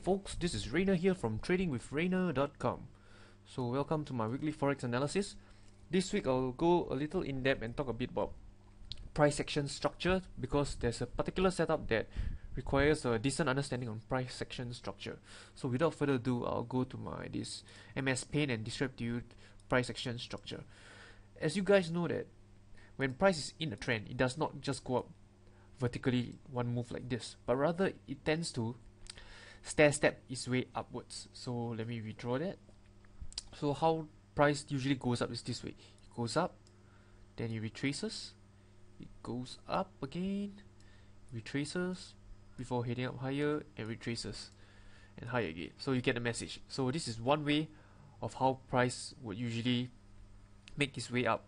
folks, this is Rainer here from tradingwithrainer.com. So welcome to my weekly Forex analysis. This week I'll go a little in depth and talk a bit about price action structure because there's a particular setup that requires a decent understanding on price action structure. So without further ado, I'll go to this MS Paint and describe to you price action structure. As you guys know that when price is in a trend, it does not just go up vertically one move like this, but rather it tends to step its way upwards. So let me redraw that. So how price usually goes up is this way. It goes up, then it retraces, it goes up again, retraces before heading up higher, and retraces and higher again. So you get the message. So this is one way of how price would usually make its way up.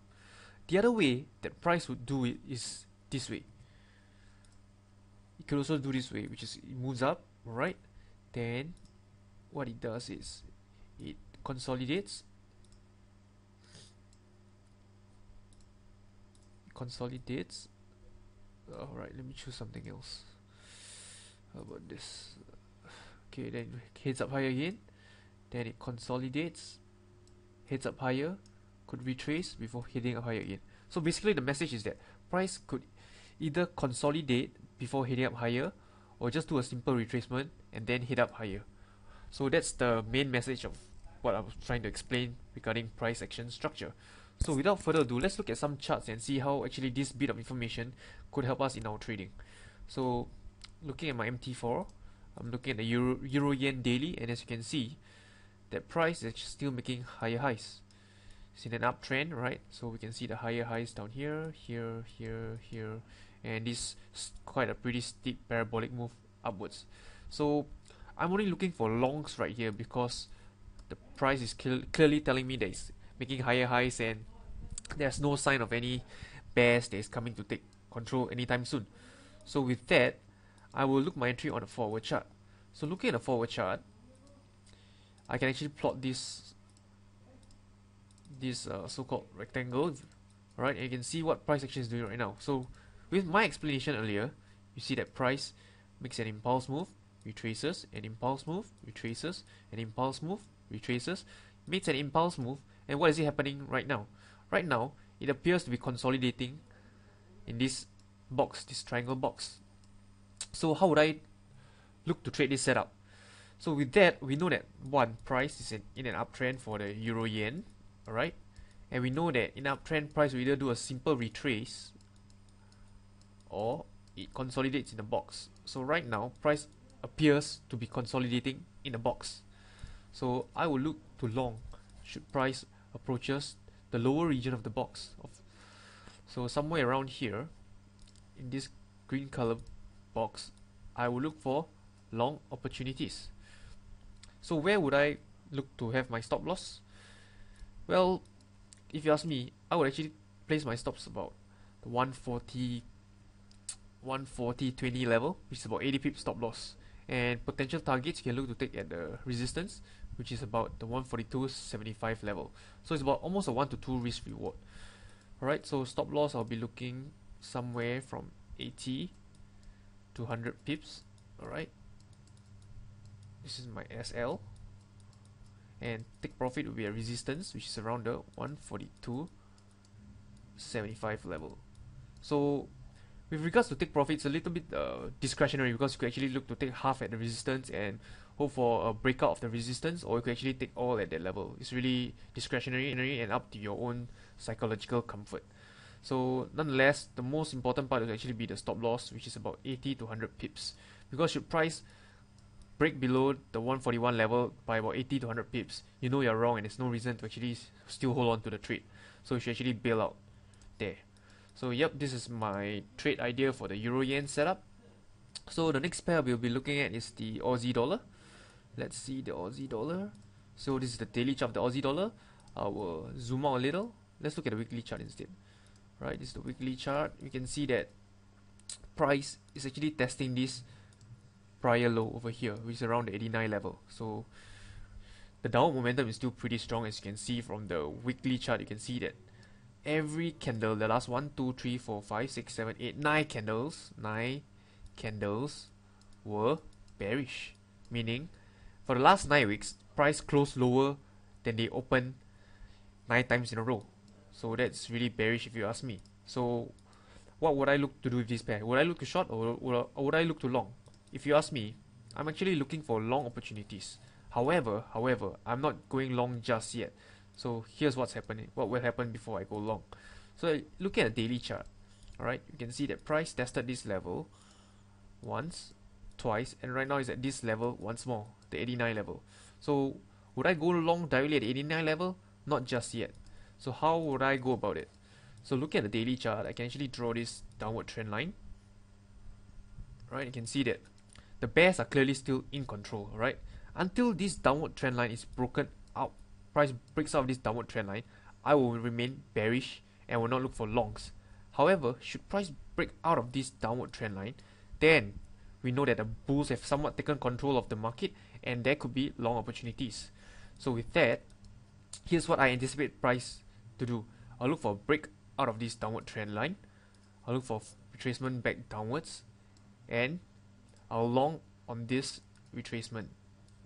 The other way that price would do it is this way. It could also do this way, which is it moves up, right? Then what it does is it consolidates. Alright, let me choose something else. How about this? Okay, then it heads up higher again. Then it consolidates, heads up higher, could retrace before heading up higher again. So basically the message is that price could either consolidate before heading up higher or just do a simple retracement and then head up higher. So that's the main message of what I was trying to explain regarding price action structure. So without further ado, let's look at some charts and see how actually this bit of information could help us in our trading. So looking at my MT4, I'm looking at the Euro Yen daily, and as you can see, that price is still making higher highs. It's in an uptrend, right? So we can see the higher highs down here, here, and this is quite a pretty steep parabolic move upwards. So I'm only looking for longs right here because the price is clearly telling me that it's making higher highs and there's no sign of any bears that is coming to take control anytime soon. So with that, I will look my entry on a forward chart. So looking at a forward chart, I can actually plot this so-called rectangle, right? And you can see what price action is doing right now. So with my explanation earlier, you see that price makes an impulse move, retraces, an impulse move, retraces, an impulse move, retraces, makes an impulse move, and what is it happening right now? Right now, it appears to be consolidating in this box, this triangle box. So how would I look to trade this setup? So with that, we know that one, price is in an uptrend for the Euro Yen, alright? And we know that in uptrend, price will either do a simple retrace or it consolidates in the box. So right now, price appears to be consolidating in the box. So I will look to long should price approaches the lower region of the box. So somewhere around here, in this green color box, I will look for long opportunities. So where would I look to have my stop loss? Well, if you ask me, I would actually place my stops about the 140.20 level, which is about 80 pips stop loss. And potential targets you can look to take at the resistance, which is about the 142.75 level. So it's about almost a 1 to 2 risk reward. Alright, so stop loss I'll be looking somewhere from 80 to 100 pips. Alright, this is my SL, and take profit will be a resistance, which is around the 142.75 level. So with regards to take profit, it's a little bit discretionary because you could actually look to take half at the resistance and hope for a breakout of the resistance, or you could actually take all at that level. It's really discretionary and up to your own psychological comfort. So nonetheless, the most important part will actually be the stop loss, which is about 80 to 100 pips, because should price break below the 141 level by about 80 to 100 pips, you know you're wrong and there's no reason to actually still hold on to the trade. So you should actually bail out there. So yep, this is my trade idea for the Euro Yen setup. So the next pair we'll be looking at is the Aussie dollar. Let's see the Aussie dollar. So this is the daily chart of the Aussie dollar. I will zoom out a little. Let's look at the weekly chart instead. Right, this is the weekly chart. You can see that price is actually testing this prior low over here, which is around the 89 level. So the downward momentum is still pretty strong, as you can see from the weekly chart. You can see that every candle, the last 1, 2, 3, 4, 5, 6, 7, 8, 9 candles were bearish, meaning For the last 9 weeks, price closed lower than they opened 9 times in a row. So that's really bearish if you ask me. So what would I look to do with this pair? Would I look to short or would I look to long? If you ask me, I'm actually looking for long opportunities. However, I'm not going long just yet. So here's what's happening. What will happen before I go long? So looking at the daily chart, alright, you can see that price tested this level once, twice, and right now is at this level once more, the 89 level. So would I go long directly at the 89 level? Not just yet. So how would I go about it? So looking at the daily chart, I can actually draw this downward trend line. Right, you can see that the bears are clearly still in control, right? Until this downward trend line is broken out, price breaks out of this downward trend line, I will remain bearish and will not look for longs. However, should price break out of this downward trend line, then we know that the bulls have somewhat taken control of the market and there could be long opportunities. So with that, here's what I anticipate price to do. I'll look for a break out of this downward trend line. I'll look for retracement back downwards, and I'll long on this retracement,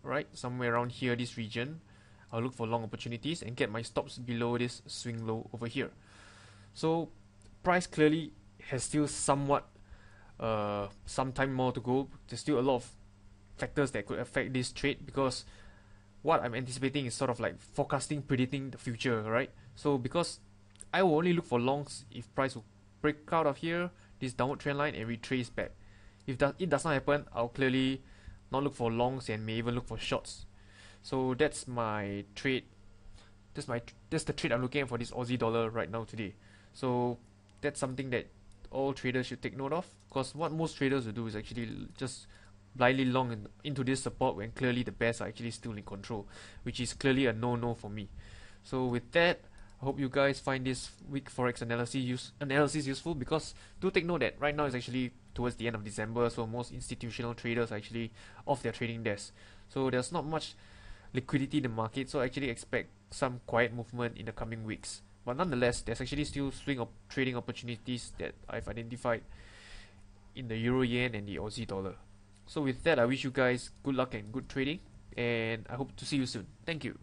right? Somewhere around here, this region. I'll look for long opportunities and get my stops below this swing low over here. So price clearly has still somewhat some time more to go. There's still a lot of factors that could affect this trade, because what I'm anticipating is sort of like forecasting, predicting the future, right? So because I will only look for longs if price will break out of here, this downward trend line, and retrace back. If it does not happen, I'll clearly not look for longs and may even look for shorts. So that's my trade. That's the trade I'm looking at for this Aussie dollar right now today. So that's something that all traders should take note of, because what most traders will do is actually just blindly long into this support when clearly the bears are actually still in control, which is clearly a no-no for me. So with that, I hope you guys find this week Forex analysis useful, because do take note that right now is actually towards the end of December, so most institutional traders are actually off their trading desk. So there's not much liquidity in the market, so I actually expect some quiet movement in the coming weeks. But nonetheless, there's actually still trading opportunities that I've identified in the Euro Yen and the Aussie dollar. So with that, I wish you guys good luck and good trading, and I hope to see you soon. Thank you.